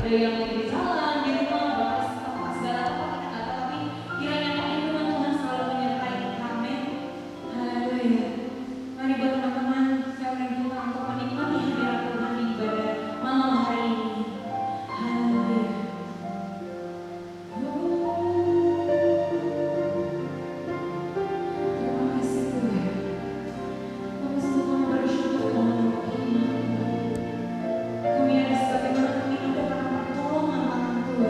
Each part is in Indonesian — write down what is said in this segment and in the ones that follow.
ada yang lagi di jalan di rumah bahas apa segala apa kita nggak tahu, tapi kiranya perlindungan Tuhan selalu menyertai kita. Amin. Haleluya. Mari buat teman-teman, saya undang kita untuk menikmati hadirat Tuhan di ibadah malam hari ini. Haleluya. Terima kasih Tuhan. Kami sungguh bersyukur Tuhan untuk iman. Kami ada sebagaimana kami ada karena pertolongan tangan Tuhan.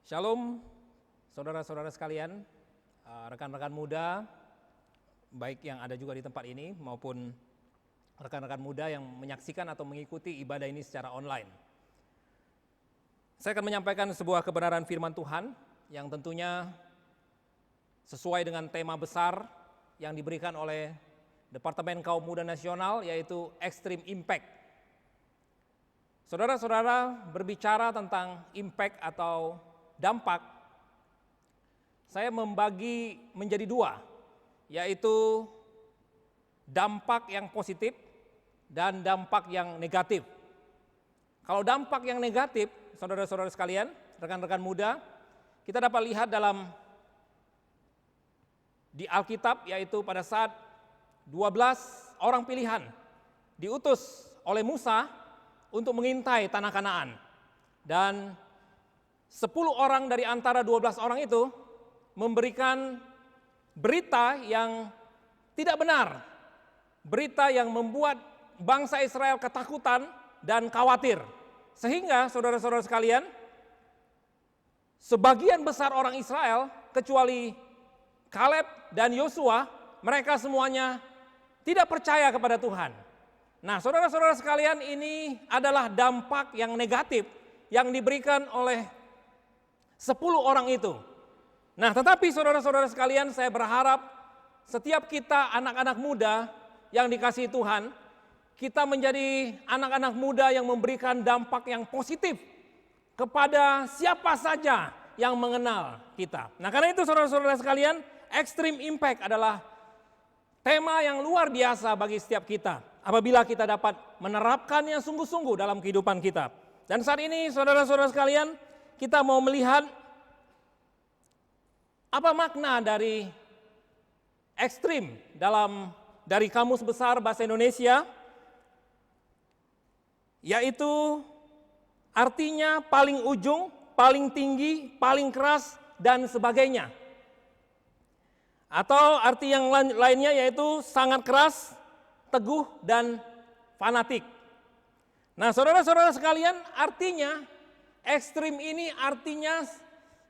Shalom, saudara-saudara sekalian, rekan-rekan muda, baik yang ada juga di tempat ini maupun rekan-rekan muda yang menyaksikan atau mengikuti ibadah ini secara online. Saya akan menyampaikan sebuah kebenaran firman Tuhan yang tentunya sesuai dengan tema besar yang diberikan oleh Departemen Kaum Muda Nasional, yaitu Extreme Impact. Saudara-saudara, berbicara tentang impact atau dampak, saya membagi menjadi dua, yaitu dampak yang positif dan dampak yang negatif. Kalau dampak yang negatif, saudara-saudara sekalian, rekan-rekan muda, kita dapat lihat di Alkitab, yaitu pada saat 12 orang pilihan diutus oleh Musa untuk mengintai tanah Kanaan. Dan 10 orang dari antara 12 orang itu memberikan berita yang tidak benar. Berita yang membuat bangsa Israel ketakutan dan khawatir. Sehingga saudara-saudara sekalian, sebagian besar orang Israel kecuali Kaleb dan Yosua, mereka semuanya tidak percaya kepada Tuhan. Nah, saudara-saudara sekalian, ini adalah dampak yang negatif yang diberikan oleh 10 orang itu. Nah, tetapi saudara-saudara sekalian, saya berharap setiap kita anak-anak muda yang dikasihi Tuhan, kita menjadi anak-anak muda yang memberikan dampak yang positif kepada siapa saja yang mengenal kita. Nah, karena itu saudara-saudara sekalian, Extreme Impact adalah tema yang luar biasa bagi setiap kita apabila kita dapat menerapkannya sungguh-sungguh dalam kehidupan kita. Dan saat ini saudara-saudara sekalian, kita mau melihat apa makna dari ekstrim dari Kamus Besar Bahasa Indonesia, yaitu artinya paling ujung, paling tinggi, paling keras, dan sebagainya. Atau arti yang lainnya yaitu sangat keras, teguh, dan fanatik. Nah, saudara-saudara sekalian, artinya ekstrim ini artinya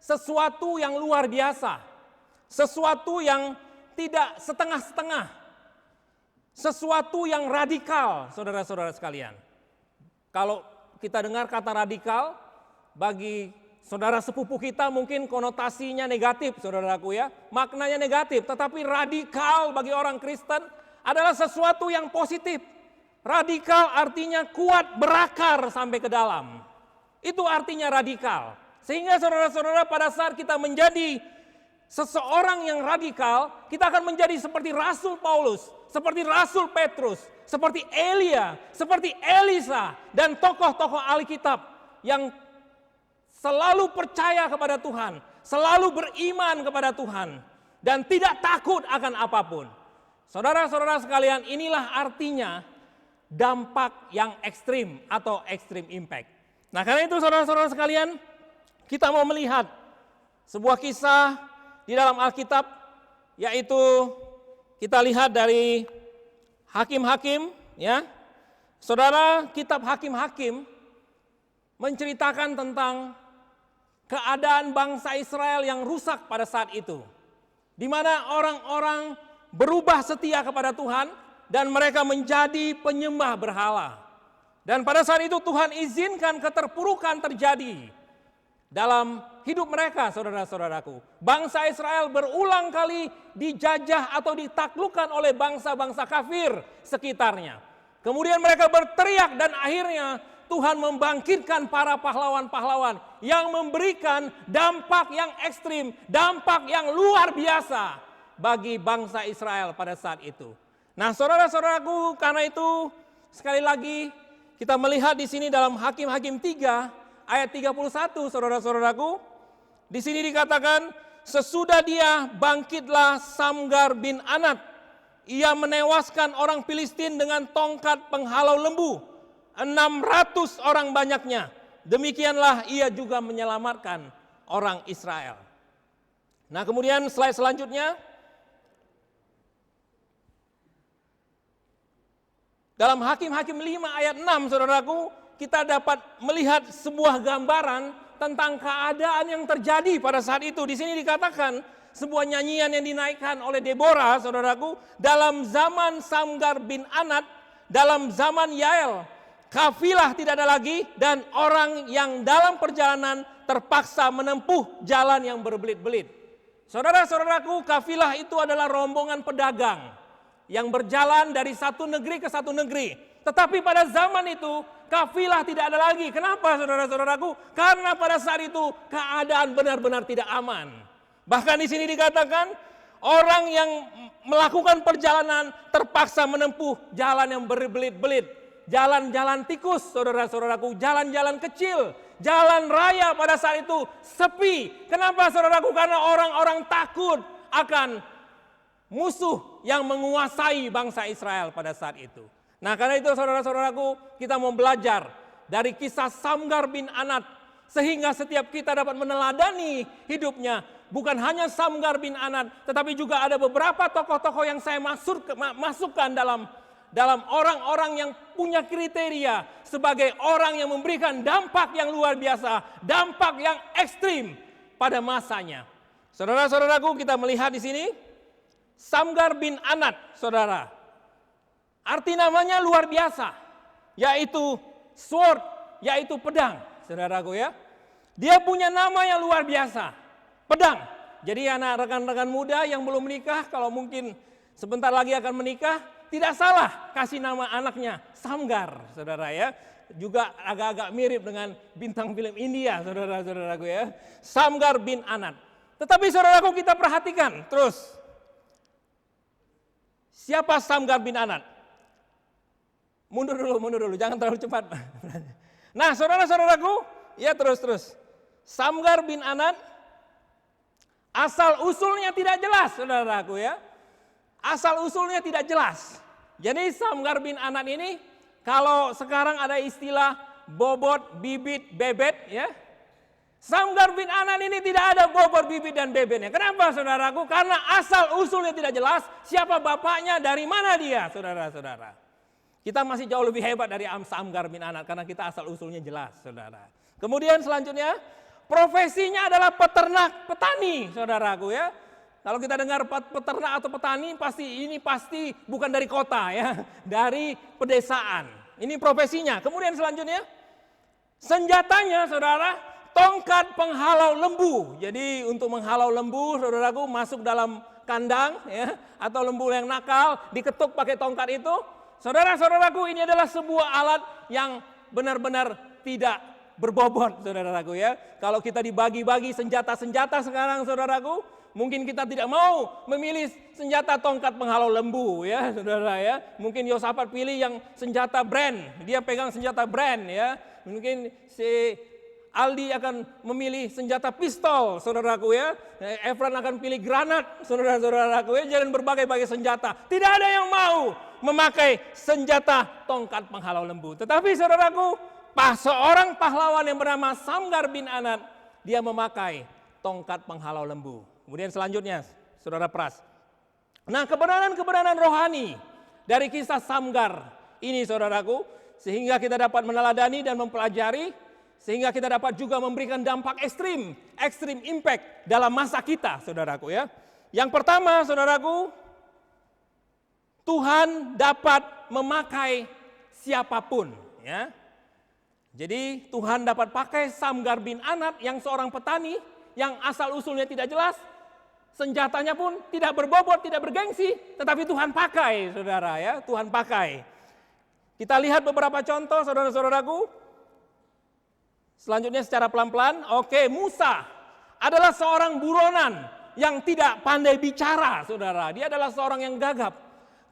sesuatu yang luar biasa, sesuatu yang tidak setengah-setengah, sesuatu yang radikal, saudara-saudara sekalian. Kalau kita dengar kata radikal, bagi saudara sepupu kita mungkin konotasinya negatif, saudaraku ya, maknanya negatif. Tetapi radikal bagi orang Kristen adalah sesuatu yang positif. Radikal artinya kuat, berakar sampai ke dalam. Itu artinya radikal. Sehingga saudara-saudara, pada saat kita menjadi seseorang yang radikal, kita akan menjadi seperti Rasul Paulus, seperti Rasul Petrus, seperti Elia, seperti Elisa, dan tokoh-tokoh Alkitab yang selalu percaya kepada Tuhan, selalu beriman kepada Tuhan, dan tidak takut akan apapun. Saudara-saudara sekalian, inilah artinya dampak yang ekstrim atau extreme impact. Nah, karena itu saudara-saudara sekalian, kita mau melihat sebuah kisah di dalam Alkitab, yaitu kita lihat dari Hakim-Hakim, ya. Saudara, kitab Hakim-Hakim menceritakan tentang keadaan bangsa Israel yang rusak pada saat itu, di mana orang-orang berubah setia kepada Tuhan dan mereka menjadi penyembah berhala. Dan pada saat itu Tuhan izinkan keterpurukan terjadi dalam hidup mereka, saudara-saudaraku. Bangsa Israel berulang kali dijajah atau ditaklukkan oleh bangsa-bangsa kafir sekitarnya. Kemudian mereka berteriak dan akhirnya Tuhan membangkitkan para pahlawan-pahlawan yang memberikan dampak yang ekstrim, dampak yang luar biasa bagi bangsa Israel pada saat itu. Nah, saudara-saudaraku, karena itu sekali lagi kita melihat di sini dalam Hakim-Hakim 3 ayat 31, saudara-saudaraku, di sini dikatakan, sesudah dia bangkitlah Samgar bin Anat. Ia menewaskan orang Filistin dengan tongkat penghalau lembu, 600 orang banyaknya. Demikianlah ia juga menyelamatkan orang Israel. Nah, kemudian slide selanjutnya, dalam Hakim-Hakim 5 ayat 6, saudaraku, kita dapat melihat sebuah gambaran tentang keadaan yang terjadi pada saat itu. Di sini dikatakan sebuah nyanyian yang dinaikkan oleh Deborah, saudaraku, dalam zaman Samgar bin Anat, dalam zaman Yael, kafilah tidak ada lagi dan orang yang dalam perjalanan terpaksa menempuh jalan yang berbelit-belit. Saudara-saudaraku, kafilah itu adalah rombongan pedagang yang berjalan dari satu negeri ke satu negeri. Tetapi pada zaman itu kafilah tidak ada lagi. Kenapa saudara-saudaraku? Karena pada saat itu keadaan benar-benar tidak aman. Bahkan di sini dikatakan orang yang melakukan perjalanan terpaksa menempuh jalan yang berbelit-belit. Jalan-jalan tikus, saudara-saudaraku, jalan-jalan kecil, jalan raya pada saat itu sepi. Kenapa saudaraku? Karena orang-orang takut akan musuh yang menguasai bangsa Israel pada saat itu. Nah, karena itu saudara-saudaraku, kita mau belajar dari kisah Samgar bin Anat sehingga setiap kita dapat meneladani hidupnya. Bukan hanya Samgar bin Anat, tetapi juga ada beberapa tokoh-tokoh yang saya masukkan dalam orang-orang yang punya kriteria sebagai orang yang memberikan dampak yang luar biasa, dampak yang ekstrim pada masanya. Saudara-saudaraku, kita melihat di sini Samgar bin Anat, saudara. Arti namanya luar biasa, yaitu sword, yaitu pedang, saudaraku ya. Dia punya nama yang luar biasa, pedang. Jadi anak rekan-rekan muda yang belum menikah, kalau mungkin sebentar lagi akan menikah, tidak salah kasih nama anaknya Samgar, saudara ya. Juga agak-agak mirip dengan bintang film India, saudara-saudaraku ya. Samgar bin Anat. Tetapi saudaraku, kita perhatikan terus. Siapa Samgar bin Anat? Mundur dulu, jangan terlalu cepat. Nah, saudara-saudaraku, ya terus. Samgar bin Anat, asal usulnya tidak jelas, saudaraku ya. Asal usulnya tidak jelas. Jadi Samgar bin Anat ini, kalau sekarang ada istilah bobot, bibit, bebet ya. Samgar bin Anat ini tidak ada bobot, bibit dan bebetnya. Kenapa saudaraku? Karena asal usulnya tidak jelas, siapa bapaknya, dari mana dia, saudara-saudara. Kita masih jauh lebih hebat dari Samgar bin Anat karena kita asal usulnya jelas, saudara. Kemudian selanjutnya, profesinya adalah peternak, petani, saudaraku ya. Kalau kita dengar peternak atau petani, pasti bukan dari kota ya, dari pedesaan. Ini profesinya. Kemudian selanjutnya, senjatanya saudara, tongkat penghalau lembu. Jadi untuk menghalau lembu, saudaraku, masuk dalam kandang ya, atau lembu yang nakal, diketuk pakai tongkat itu. Saudara-saudaraku, ini adalah sebuah alat yang benar-benar tidak berbobot, saudaraku ya. Kalau kita dibagi-bagi senjata-senjata sekarang, saudaraku, mungkin kita tidak mau memilih senjata tongkat penghalau lembu ya, saudara ya. Mungkin Yosafat pilih yang senjata brand, dia pegang senjata brand ya. Mungkin si Aldi akan memilih senjata pistol, saudaraku ya. Efran akan pilih granat, saudara-saudaraku ya. Jangan berbagai-bagai senjata. Tidak ada yang mau memakai senjata tongkat penghalau lembu. Tetapi saudaraku, seorang pahlawan yang bernama Samgar bin Anat, dia memakai tongkat penghalau lembu. Kemudian selanjutnya, saudara Pras. Nah, kebenaran-kebenaran rohani dari kisah Samgar ini, saudaraku, sehingga kita dapat meneladani dan mempelajari, sehingga kita dapat juga memberikan dampak ekstrim impact dalam masa kita, saudaraku ya. Yang pertama, saudaraku, Tuhan dapat memakai siapapun, ya. Jadi Tuhan dapat pakai Samgar bin Anat yang seorang petani yang asal usulnya tidak jelas. Senjatanya pun tidak berbobot, tidak bergengsi, tetapi Tuhan pakai, saudara ya, Tuhan pakai. Kita lihat beberapa contoh, saudara-saudaraku. Selanjutnya secara pelan-pelan, Musa adalah seorang buronan yang tidak pandai bicara, saudara. Dia adalah seorang yang gagap.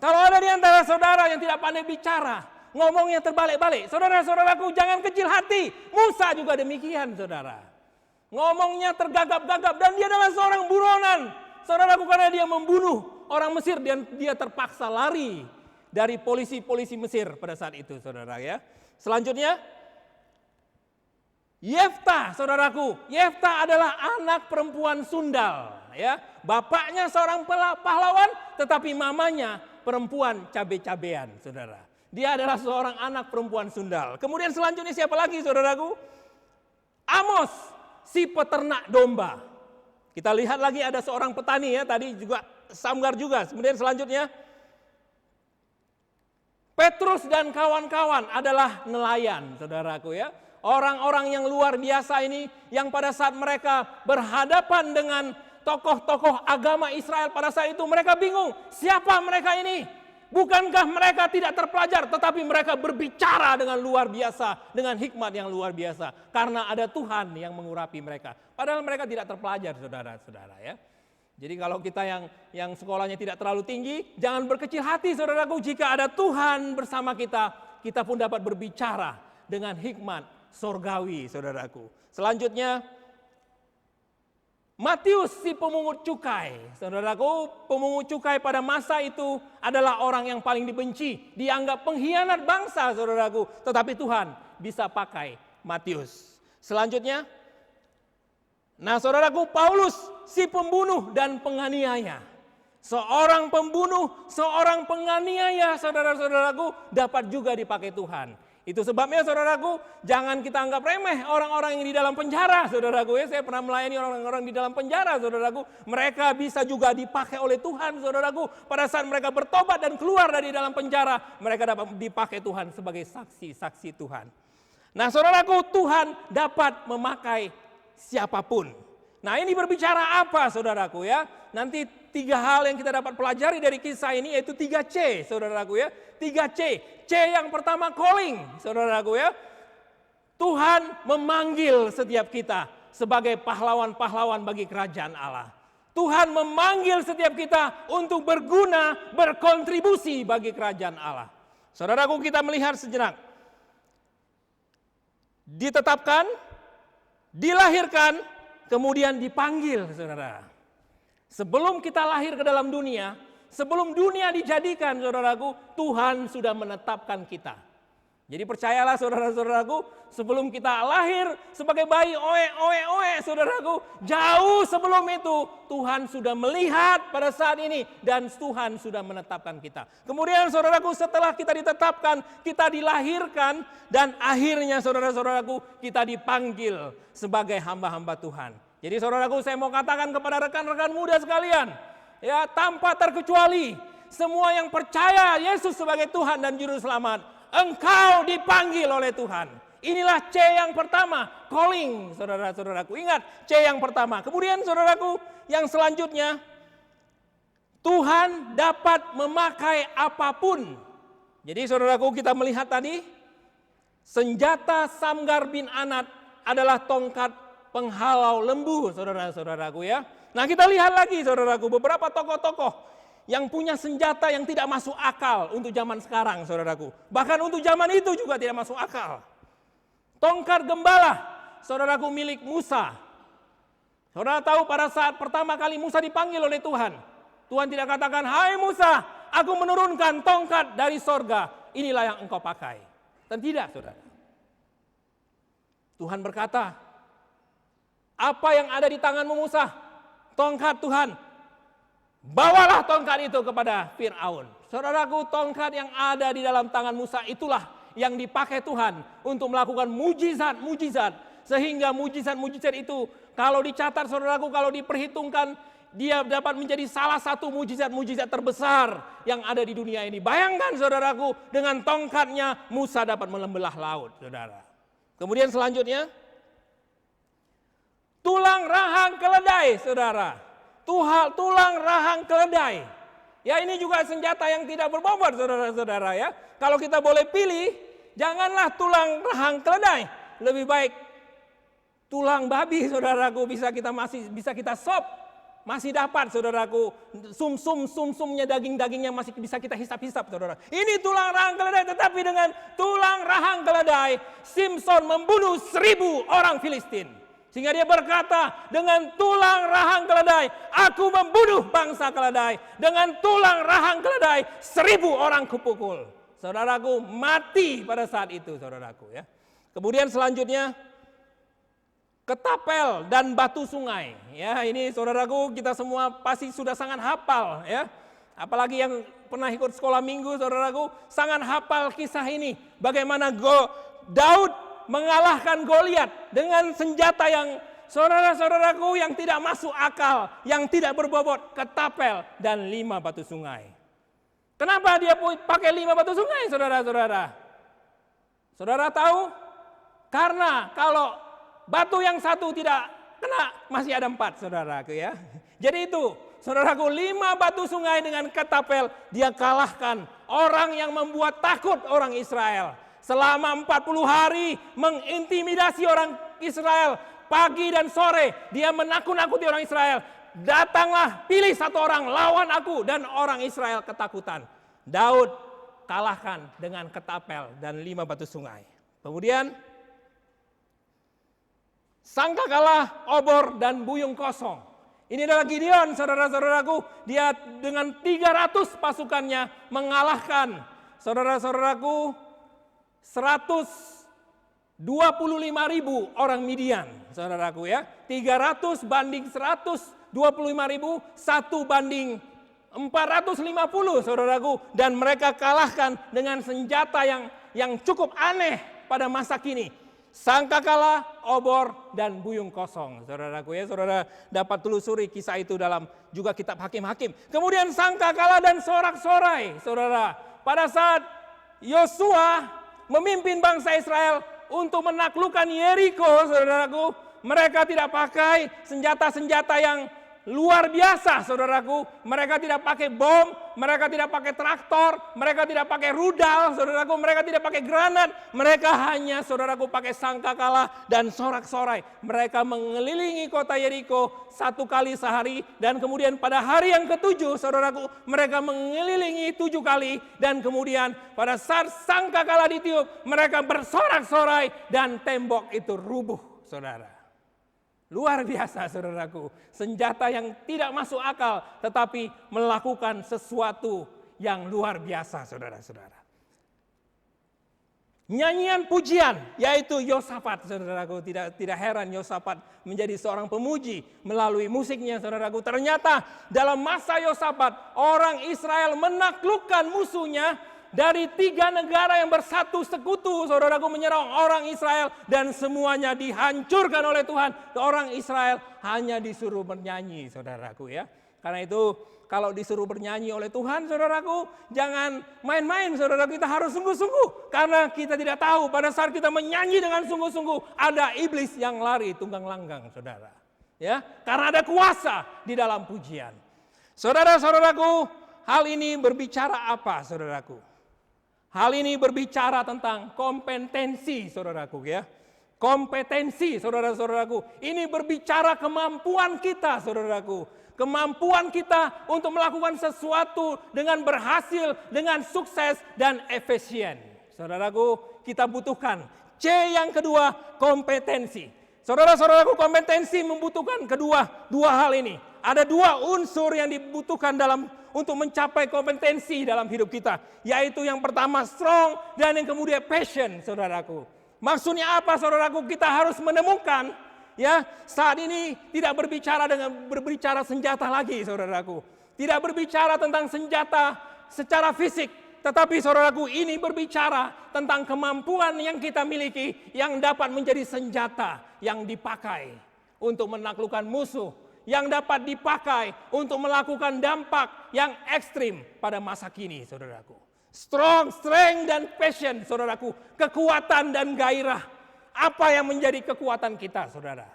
Kalau ada di antara saudara yang tidak pandai bicara, ngomongnya terbalik-balik, saudara-saudaraku, jangan kecil hati. Musa juga demikian, saudara. Ngomongnya tergagap-gagap dan dia adalah seorang buronan. Saudaraku, karena dia membunuh orang Mesir dan dia terpaksa lari dari polisi-polisi Mesir pada saat itu, saudara ya. Selanjutnya, Yefta, saudaraku. Yefta adalah anak perempuan sundal, ya. Bapaknya seorang pahlawan, tetapi mamanya perempuan cabe-cabean, saudara. Dia adalah seorang anak perempuan sundal. Kemudian selanjutnya siapa lagi, saudaraku? Amos si peternak domba. Kita lihat lagi ada seorang petani ya, tadi juga Samgar juga. Kemudian selanjutnya, Petrus dan kawan-kawan adalah nelayan, saudaraku ya. Orang-orang yang luar biasa ini, yang pada saat mereka berhadapan dengan tokoh-tokoh agama Israel pada saat itu, mereka bingung, siapa mereka ini? Bukankah mereka tidak terpelajar, tetapi mereka berbicara dengan luar biasa, dengan hikmat yang luar biasa. Karena ada Tuhan yang mengurapi mereka. Padahal mereka tidak terpelajar, saudara-saudara ya. Jadi kalau kita yang sekolahnya tidak terlalu tinggi, jangan berkecil hati saudaraku. Jika ada Tuhan bersama kita, kita pun dapat berbicara dengan hikmat sorgawi, saudaraku. Selanjutnya, Matius si pemungut cukai. Saudaraku, pemungut cukai pada masa itu adalah orang yang paling dibenci. Dianggap pengkhianat bangsa, saudaraku. Tetapi Tuhan bisa pakai Matius. Selanjutnya, nah saudaraku, Paulus si pembunuh dan penganiaya. Seorang pembunuh, seorang penganiaya, saudara-saudaraku, dapat juga dipakai Tuhan. Itu sebabnya saudaraku, jangan kita anggap remeh orang-orang yang di dalam penjara, saudaraku ya. Saya pernah melayani orang-orang di dalam penjara, saudaraku. Mereka bisa juga dipakai oleh Tuhan, saudaraku. Pada saat mereka bertobat dan keluar dari dalam penjara, mereka dapat dipakai Tuhan sebagai saksi-saksi Tuhan. Nah saudaraku, Tuhan dapat memakai siapapun. Nah ini berbicara apa saudaraku ya? Nanti 3 hal yang kita dapat pelajari dari kisah ini, yaitu 3C saudaraku ya. 3C. C yang pertama calling, saudaraku ya. Tuhan memanggil setiap kita sebagai pahlawan-pahlawan bagi kerajaan Allah. Tuhan memanggil setiap kita untuk berguna, berkontribusi bagi kerajaan Allah. Saudaraku, kita melihat sejenak. Ditetapkan, dilahirkan, kemudian dipanggil, saudara. Sebelum kita lahir ke dalam dunia, sebelum dunia dijadikan, saudaraku, Tuhan sudah menetapkan kita. Jadi percayalah saudara-saudaraku, sebelum kita lahir sebagai bayi oe, saudaraku, jauh sebelum itu Tuhan sudah melihat pada saat ini dan Tuhan sudah menetapkan kita. Kemudian saudaraku, setelah kita ditetapkan, kita dilahirkan dan akhirnya saudara-saudaraku, kita dipanggil sebagai hamba-hamba Tuhan. Jadi saudaraku, saya mau katakan kepada rekan-rekan muda sekalian, ya, tanpa terkecuali semua yang percaya Yesus sebagai Tuhan dan Juru Selamat, engkau dipanggil oleh Tuhan. Inilah C yang pertama, calling, saudara-saudaraku. Ingat, C yang pertama. Kemudian saudaraku, yang selanjutnya, Tuhan dapat memakai apapun. Jadi saudaraku, kita melihat tadi, senjata Samgar bin Anat adalah tongkat penghalau lembu, saudara-saudaraku ya. Nah kita lihat lagi saudaraku, beberapa tokoh-tokoh yang punya senjata yang tidak masuk akal untuk zaman sekarang, saudaraku. Bahkan untuk zaman itu juga tidak masuk akal. Tongkat gembala, saudaraku, milik Musa. Saudara tahu pada saat pertama kali Musa dipanggil oleh Tuhan, Tuhan tidak katakan, hai Musa, aku menurunkan tongkat dari sorga, inilah yang engkau pakai. Dan tidak, saudara. Tuhan berkata, apa yang ada di tanganmu Musa? Tongkat Tuhan. Bawalah tongkat itu kepada Fir'aun. Saudaraku, tongkat yang ada di dalam tangan Musa itulah yang dipakai Tuhan untuk melakukan mujizat-mujizat. Sehingga mujizat-mujizat itu kalau dicatat saudaraku, kalau diperhitungkan, dia dapat menjadi salah satu mujizat-mujizat terbesar yang ada di dunia ini. Bayangkan saudaraku, dengan tongkatnya Musa dapat membelah laut, saudara. Kemudian selanjutnya, tulang rahang keledai, saudara. Tulang rahang keledai. Ya ini juga senjata yang tidak berbobot, saudara-saudara ya. Kalau kita boleh pilih, janganlah tulang rahang keledai. Lebih baik tulang babi, saudaraku, bisa kita sop. Masih dapat, saudaraku, sumsumnya, dagingnya masih bisa kita hisap-hisap, saudara. Ini tulang rahang keledai, tetapi dengan tulang rahang keledai, Simpson membunuh 1000 orang Filistin. Sehingga dia berkata, dengan tulang rahang keledai, aku membunuh bangsa keledai. Dengan tulang rahang keledai, 1000 orang kupukul. Saudaraku, mati pada saat itu, saudaraku ya. Kemudian selanjutnya, ketapel dan batu sungai. Ya, ini saudaraku, kita semua pasti sudah sangat hafal ya. Apalagi yang pernah ikut sekolah minggu, saudaraku, sangat hafal kisah ini. Bagaimana Daud mengalahkan Goliat dengan senjata yang saudara-saudaraku yang tidak masuk akal, yang tidak berbobot, ketapel dan 5 batu sungai. Kenapa dia pakai 5 batu sungai, saudara-saudara? Saudara tahu? Karena kalau batu yang satu tidak kena, masih ada 4, saudaraku ya. Jadi itu, saudaraku, 5 batu sungai dengan ketapel, dia kalahkan orang yang membuat takut orang Israel. Selama 40 hari mengintimidasi orang Israel, pagi dan sore dia menakut-nakuti orang Israel. Datanglah, pilih satu orang, lawan aku, dan orang Israel ketakutan. Daud kalahkan dengan ketapel dan 5 batu sungai. Kemudian sangkakala, obor, dan buyung kosong. Ini adalah Gideon, saudara-saudaraku. Dia dengan 300 pasukannya mengalahkan, saudara-saudaraku, 125.000 orang Midian, saudaraku ya. 300 banding 125.000, 1 banding 450, saudaraku. Dan mereka kalahkan dengan senjata yang cukup aneh pada masa kini. Sangkakala, obor, dan buyung kosong, saudaraku ya. Saudara dapat telusuri kisah itu dalam juga kitab Hakim-Hakim. Kemudian sangkakala dan sorak-sorai, saudara. Pada saat Yosua memimpin bangsa Israel untuk menaklukkan Yeriko, saudaraku, mereka tidak pakai senjata-senjata yang luar biasa, saudaraku. Mereka tidak pakai bom, mereka tidak pakai traktor, mereka tidak pakai rudal, saudaraku. Mereka tidak pakai granat, mereka hanya, saudaraku, pakai sangkakala dan sorak-sorai. Mereka mengelilingi kota Yeriko 1 kali sehari, dan kemudian pada hari yang ke-7, saudaraku, mereka mengelilingi 7 kali, dan kemudian pada saat sangkakala ditiup, mereka bersorak-sorai dan tembok itu rubuh, saudara. Luar biasa, saudaraku. Senjata yang tidak masuk akal, tetapi melakukan sesuatu yang luar biasa, saudara-saudara. Nyanyian pujian, yaitu Yosafat, saudaraku. Tidak heran Yosafat menjadi seorang pemuji melalui musiknya, saudaraku. Ternyata dalam masa Yosafat, orang Israel menaklukkan musuhnya. Dari 3 negara yang bersatu sekutu, saudaraku, menyerang orang Israel, dan semuanya dihancurkan oleh Tuhan. Orang Israel hanya disuruh bernyanyi, saudaraku ya. Karena itu kalau disuruh bernyanyi oleh Tuhan, saudaraku, jangan main-main, saudaraku. Kita harus sungguh-sungguh, karena kita tidak tahu pada saat kita menyanyi dengan sungguh-sungguh ada iblis yang lari tunggang langgang, saudara. Ya, karena ada kuasa di dalam pujian. Saudara-saudaraku, hal ini berbicara apa, saudaraku? Hal ini berbicara tentang kompetensi, saudaraku ya. Kompetensi, saudara-saudaraku. Ini berbicara kemampuan kita, saudaraku. Kemampuan kita untuk melakukan sesuatu dengan berhasil, dengan sukses dan efisien. Saudaraku, kita butuhkan C yang kedua, kompetensi. Saudara-saudaraku, kompetensi membutuhkan dua hal ini. Ada 2 unsur yang dibutuhkan untuk mencapai kompetensi dalam hidup kita. Yaitu yang pertama strong dan yang kemudian passion, saudaraku. Maksudnya apa, saudaraku? Kita harus menemukan, ya, saat ini tidak berbicara senjata lagi, saudaraku. Tidak berbicara tentang senjata secara fisik. Tetapi saudaraku, ini berbicara tentang kemampuan yang kita miliki yang dapat menjadi senjata yang dipakai untuk menaklukkan musuh, yang dapat dipakai untuk melakukan dampak yang ekstrim pada masa kini, saudaraku. Strength dan passion, saudaraku. Kekuatan dan gairah. Apa yang menjadi kekuatan kita, saudara?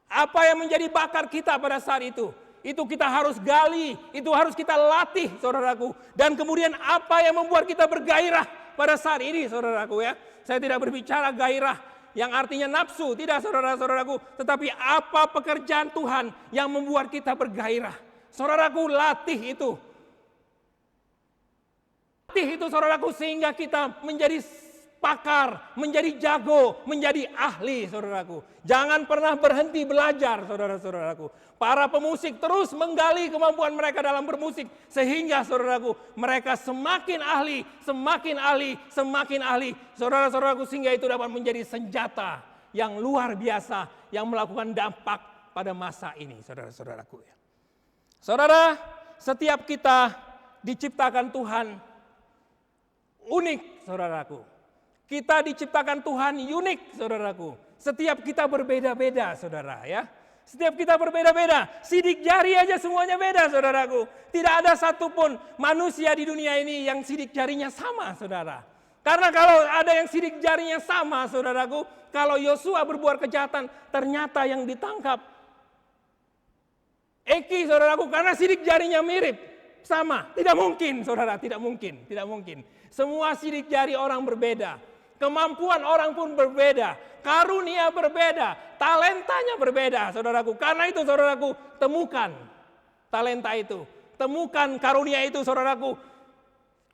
Apa yang menjadi bakat kita pada saat itu? Itu kita harus gali, itu harus kita latih, saudaraku. Dan kemudian apa yang membuat kita bergairah pada saat ini, saudaraku ya. Saya tidak berbicara gairah yang artinya nafsu, tidak, saudara-saudaraku. Tetapi apa pekerjaan Tuhan yang membuat kita bergairah. Saudaraku, latih itu. Latih itu, saudaraku, sehingga kita menjadi pakar, menjadi jago, menjadi ahli, saudaraku. Jangan pernah berhenti belajar, saudara-saudaraku. Para pemusik terus menggali kemampuan mereka dalam bermusik. Sehingga, saudaraku, mereka semakin ahli, semakin ahli, semakin ahli. Saudara-saudaraku, sehingga itu dapat menjadi senjata yang luar biasa, yang melakukan dampak pada masa ini, saudara-saudaraku. Saudara, setiap kita diciptakan Tuhan unik, saudaraku. Kita diciptakan Tuhan unik, saudaraku. Setiap kita berbeda-beda, saudara ya. Setiap kita berbeda-beda. Sidik jari aja semuanya beda, saudaraku. Tidak ada satupun manusia di dunia ini yang sidik jarinya sama, saudara. Karena kalau ada yang sidik jarinya sama, saudaraku, kalau Yosua berbuat kejahatan, ternyata yang ditangkap Eki, saudaraku, karena sidik jarinya mirip, sama. Tidak mungkin, saudara, tidak mungkin, tidak mungkin. Semua sidik jari orang berbeda. Kemampuan orang pun berbeda. Karunia berbeda. Talentanya berbeda, saudaraku. Karena itu, saudaraku, temukan talenta itu. Temukan karunia itu, saudaraku.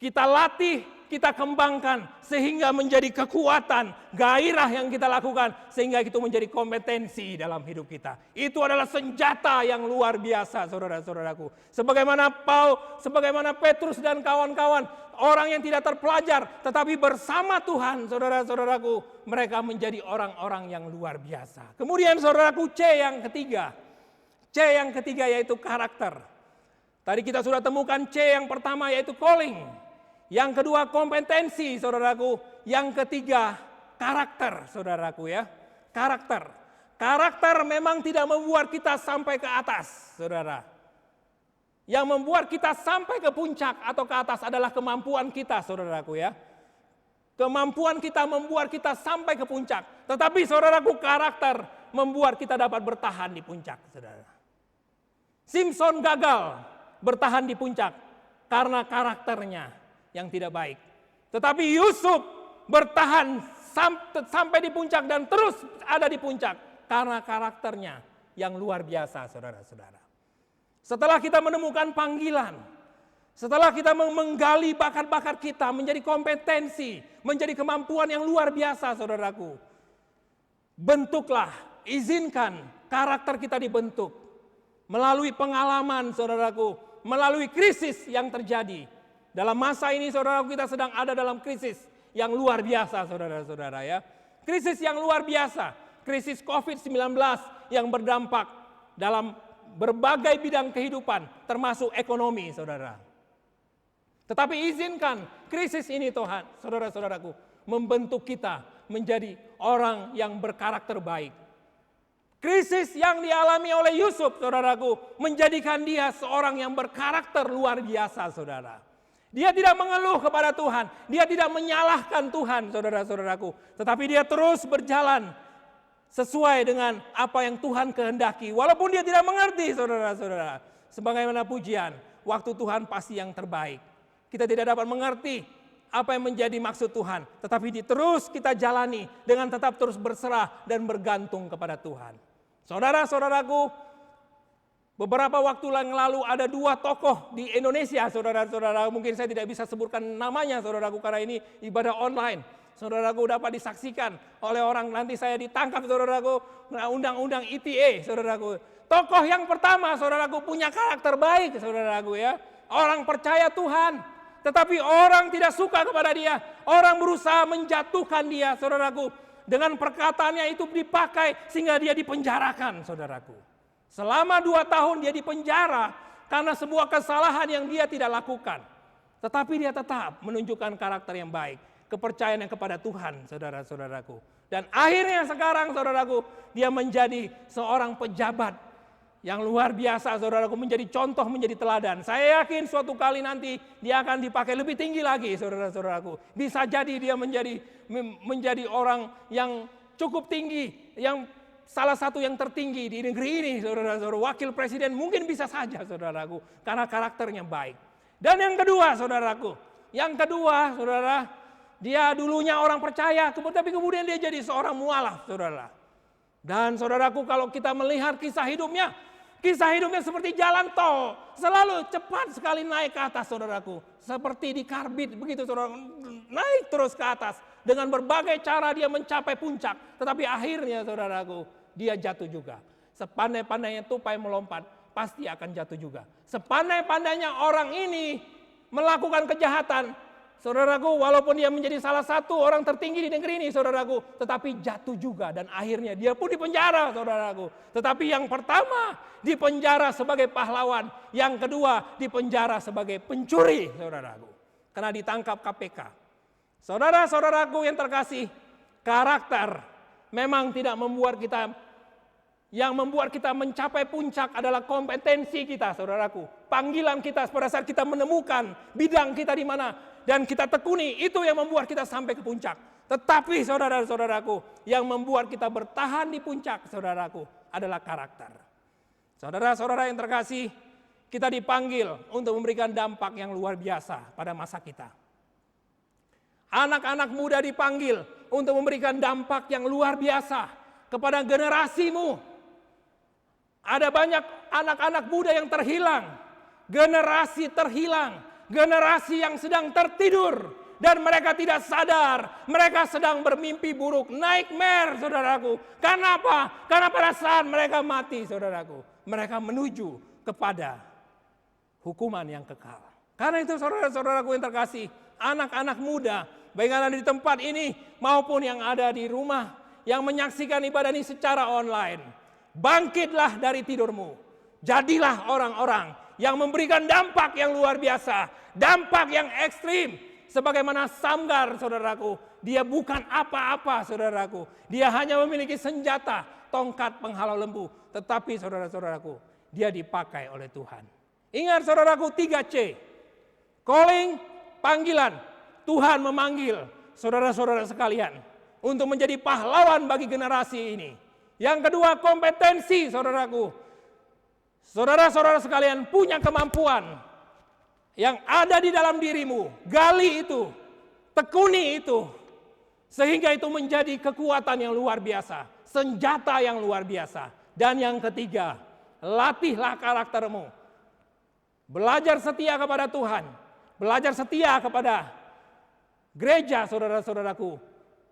Kita latih, kita kembangkan sehingga menjadi kekuatan, gairah yang kita lakukan sehingga itu menjadi kompetensi dalam hidup kita. Itu adalah senjata yang luar biasa, saudara-saudaraku. Sebagaimana Petrus dan kawan-kawan, orang yang tidak terpelajar tetapi bersama Tuhan, saudara-saudaraku, mereka menjadi orang-orang yang luar biasa. Kemudian saudaraku, C yang ketiga yaitu karakter. Tadi kita sudah temukan C yang pertama yaitu calling. Yang kedua kompetensi, saudaraku. Yang ketiga karakter, saudaraku ya. Karakter. Karakter memang tidak membuat kita sampai ke atas, saudara. Yang membuat kita sampai ke puncak atau ke atas adalah kemampuan kita, saudaraku ya. Kemampuan kita membuat kita sampai ke puncak. Tetapi saudaraku, karakter membuat kita dapat bertahan di puncak, saudara. Simpson gagal bertahan di puncak karena karakternya yang tidak baik. Tetapi Yusuf bertahan sampai di puncak dan terus ada di puncak karena karakternya yang luar biasa, saudara-saudara. Setelah kita menemukan panggilan, setelah kita menggali bakat-bakat kita menjadi kompetensi, menjadi kemampuan yang luar biasa, saudaraku. Bentuklah, izinkan karakter kita dibentuk melalui pengalaman, saudaraku, melalui krisis yang terjadi. Dalam masa ini, saudaraku, kita sedang ada dalam krisis yang luar biasa, saudara-saudara ya. Krisis yang luar biasa, krisis COVID-19 yang berdampak dalam berbagai bidang kehidupan, termasuk ekonomi, saudara. Tetapi izinkan krisis ini, Tuhan, saudara-saudaraku, membentuk kita menjadi orang yang berkarakter baik. Krisis yang dialami oleh Yusuf, saudaraku, menjadikan dia seorang yang berkarakter luar biasa, saudara. Dia tidak mengeluh kepada Tuhan, dia tidak menyalahkan Tuhan, saudara-saudaraku. Tetapi dia terus berjalan sesuai dengan apa yang Tuhan kehendaki. Walaupun dia tidak mengerti, saudara-saudara. Sebagaimana pujian, waktu Tuhan pasti yang terbaik. Kita tidak dapat mengerti apa yang menjadi maksud Tuhan. Tetapi terus kita jalani dengan tetap terus berserah dan bergantung kepada Tuhan. Saudara-saudaraku, beberapa waktu yang lalu ada dua tokoh di Indonesia, saudara-saudara. Mungkin saya tidak bisa sebutkan namanya, saudaraku, karena ini ibadah online. Saudaraku, dapat disaksikan oleh orang, nanti saya ditangkap, saudaraku, undang-undang ITE, saudaraku. Tokoh yang pertama, saudaraku, punya karakter baik, saudaraku ya. Orang percaya Tuhan, tetapi orang tidak suka kepada dia. Orang berusaha menjatuhkan dia, saudaraku. Dengan perkataannya itu dipakai sehingga dia dipenjarakan, saudaraku. Selama 2 tahun dia dipenjara karena sebuah kesalahan yang dia tidak lakukan. Tetapi dia tetap menunjukkan karakter yang baik, kepercayaan yang kepada Tuhan, saudara-saudaraku. Dan akhirnya sekarang, saudaraku, dia menjadi seorang pejabat yang luar biasa, saudaraku, menjadi contoh, menjadi teladan. Saya yakin suatu kali nanti dia akan dipakai lebih tinggi lagi, saudara-saudaraku. Bisa jadi dia menjadi orang yang cukup tinggi, yang salah satu yang tertinggi di negeri ini, saudara-saudara. Wakil presiden mungkin bisa saja, saudaraku, karena karakternya baik. Dan yang kedua, saudaraku, saudara, dia dulunya orang percaya, tapi kemudian dia jadi seorang mualaf, saudara. Dan saudaraku, kalau kita melihat kisah hidupnya seperti jalan tol, selalu cepat sekali naik ke atas, saudaraku. Seperti di karbit, begitu, saudara, naik terus ke atas. Dengan berbagai cara dia mencapai puncak. Tetapi akhirnya, saudaraku, dia jatuh juga. Sepandai-pandainya tupai melompat, pasti akan jatuh juga. Sepandai-pandainya orang ini melakukan kejahatan, saudaraku, walaupun dia menjadi salah satu orang tertinggi di negeri ini, saudaraku, tetapi jatuh juga. Dan akhirnya dia pun dipenjara, saudaraku. Tetapi yang pertama dipenjara sebagai pahlawan, yang kedua dipenjara sebagai pencuri, saudaraku. Karena ditangkap KPK. Saudara-saudaraku yang terkasih, karakter memang tidak membuat kita, yang membuat kita mencapai puncak adalah kompetensi kita, saudaraku. Panggilan kita pada saat kita menemukan bidang kita di mana dan kita tekuni, itu yang membuat kita sampai ke puncak. Tetapi saudara-saudaraku, yang membuat kita bertahan di puncak, saudaraku, adalah karakter. Saudara-saudara yang terkasih, kita dipanggil untuk memberikan dampak yang luar biasa pada masa kita. Anak-anak muda dipanggil untuk memberikan dampak yang luar biasa kepada generasimu. Ada banyak anak-anak muda yang terhilang, generasi terhilang, generasi yang sedang tertidur dan mereka tidak sadar, mereka sedang bermimpi buruk, nightmare, saudaraku. Karena apa? Karena pada saat mereka mati, saudaraku, mereka menuju kepada hukuman yang kekal. Karena itu saudara-saudaraku yang terkasih, anak-anak muda, baik yang ada di tempat ini maupun yang ada di rumah, yang menyaksikan ibadah ini secara online, bangkitlah dari tidurmu. Jadilah orang-orang yang memberikan dampak yang luar biasa, dampak yang ekstrim. Sebagaimana Samgar, saudaraku, dia bukan apa-apa, saudaraku. Dia hanya memiliki senjata, tongkat penghalau lembu. Tetapi saudara-saudaraku, dia dipakai oleh Tuhan. Ingat saudaraku, 3C. Calling, panggilan. Tuhan memanggil saudara-saudara sekalian untuk menjadi pahlawan bagi generasi ini. Yang kedua, kompetensi, saudaraku. Saudara-saudara sekalian punya kemampuan yang ada di dalam dirimu. Gali itu, tekuni itu, sehingga itu menjadi kekuatan yang luar biasa, senjata yang luar biasa. Dan yang ketiga, latihlah karaktermu. Belajar setia kepada Tuhan, belajar setia kepada gereja, saudara-saudaraku.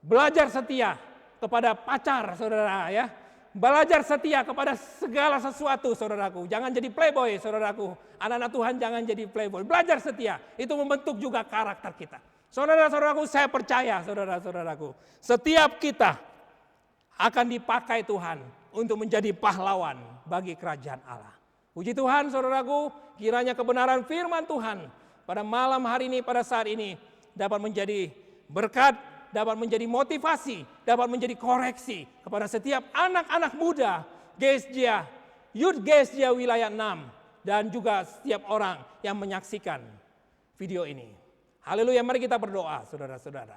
Belajar setia kepada pacar, saudara, ya. Belajar setia kepada segala sesuatu, saudaraku. Jangan jadi playboy, saudaraku. Anak-anak Tuhan jangan jadi playboy. Belajar setia, itu membentuk juga karakter kita. Saudara-saudaraku, saya percaya, saudara-saudaraku, setiap kita akan dipakai Tuhan untuk menjadi pahlawan bagi kerajaan Allah. Puji Tuhan, saudaraku, kiranya kebenaran firman Tuhan pada malam hari ini, pada saat ini, dapat menjadi berkat, dapat menjadi motivasi, dapat menjadi koreksi kepada setiap anak-anak muda GSJ, Youth GSJ Wilayah 6, dan juga setiap orang yang menyaksikan video ini. Haleluya, mari kita berdoa, saudara-saudara.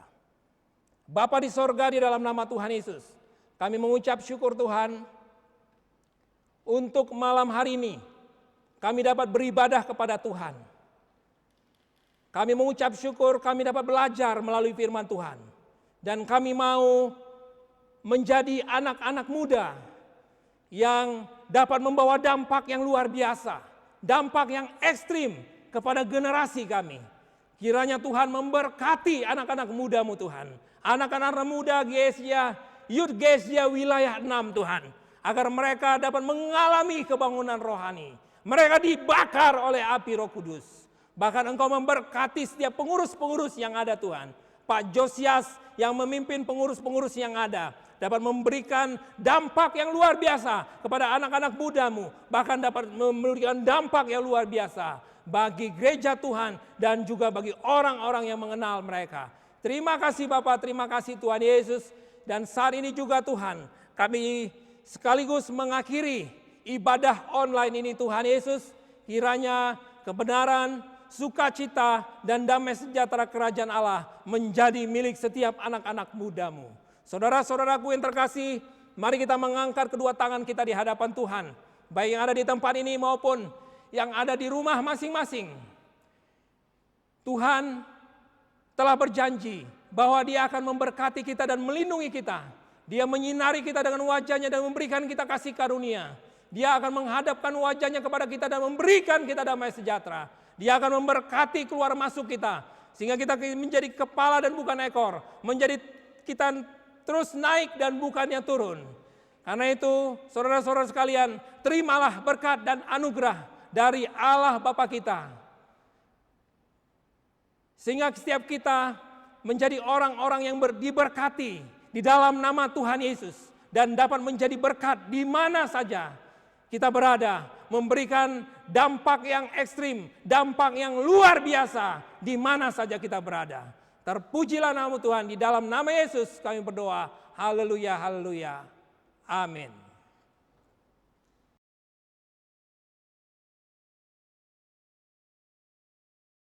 Bapa di sorga, di dalam nama Tuhan Yesus, kami mengucap syukur Tuhan, untuk malam hari ini, kami dapat beribadah kepada Tuhan. Kami mengucap syukur, kami dapat belajar melalui firman Tuhan. Dan kami mau menjadi anak-anak muda yang dapat membawa dampak yang luar biasa, dampak yang ekstrim kepada generasi kami. Kiranya Tuhan memberkati anak-anak mudamu Tuhan, anak-anak muda GSJ, Youth GSJ Wilayah 6 Tuhan, agar mereka dapat mengalami kebangunan rohani. Mereka dibakar oleh api Roh Kudus. Bahkan Engkau memberkati setiap pengurus-pengurus yang ada Tuhan. Pak Josias yang memimpin pengurus-pengurus yang ada dapat memberikan dampak yang luar biasa kepada anak-anak mudamu. Bahkan dapat memberikan dampak yang luar biasa bagi gereja Tuhan dan juga bagi orang-orang yang mengenal mereka. Terima kasih Bapak, terima kasih Tuhan Yesus. Dan saat ini juga Tuhan, kami sekaligus mengakhiri ibadah online ini Tuhan Yesus. Kiranya kebenaran, sukacita, dan damai sejahtera kerajaan Allah menjadi milik setiap anak-anak mudamu. Saudara-saudaraku yang terkasih, mari kita mengangkat kedua tangan kita di hadapan Tuhan. Baik yang ada di tempat ini maupun yang ada di rumah masing-masing. Tuhan telah berjanji bahwa Dia akan memberkati kita dan melindungi kita. Dia menyinari kita dengan wajahnya dan memberikan kita kasih karunia. Dia akan menghadapkan wajahnya kepada kita dan memberikan kita damai sejahtera. Dia akan memberkati keluar masuk kita, sehingga kita menjadi kepala dan bukan ekor, menjadi kita terus naik dan bukannya turun. Karena itu, saudara-saudara sekalian, terimalah berkat dan anugerah dari Allah Bapa kita, sehingga setiap kita menjadi orang-orang yang diberkati di dalam nama Tuhan Yesus, dan dapat menjadi berkat di mana saja kita berada, memberikan dampak yang ekstrim, dampak yang luar biasa di mana saja kita berada. Terpujilah nama Tuhan, di dalam nama Yesus kami berdoa. Haleluya, haleluya. Amin.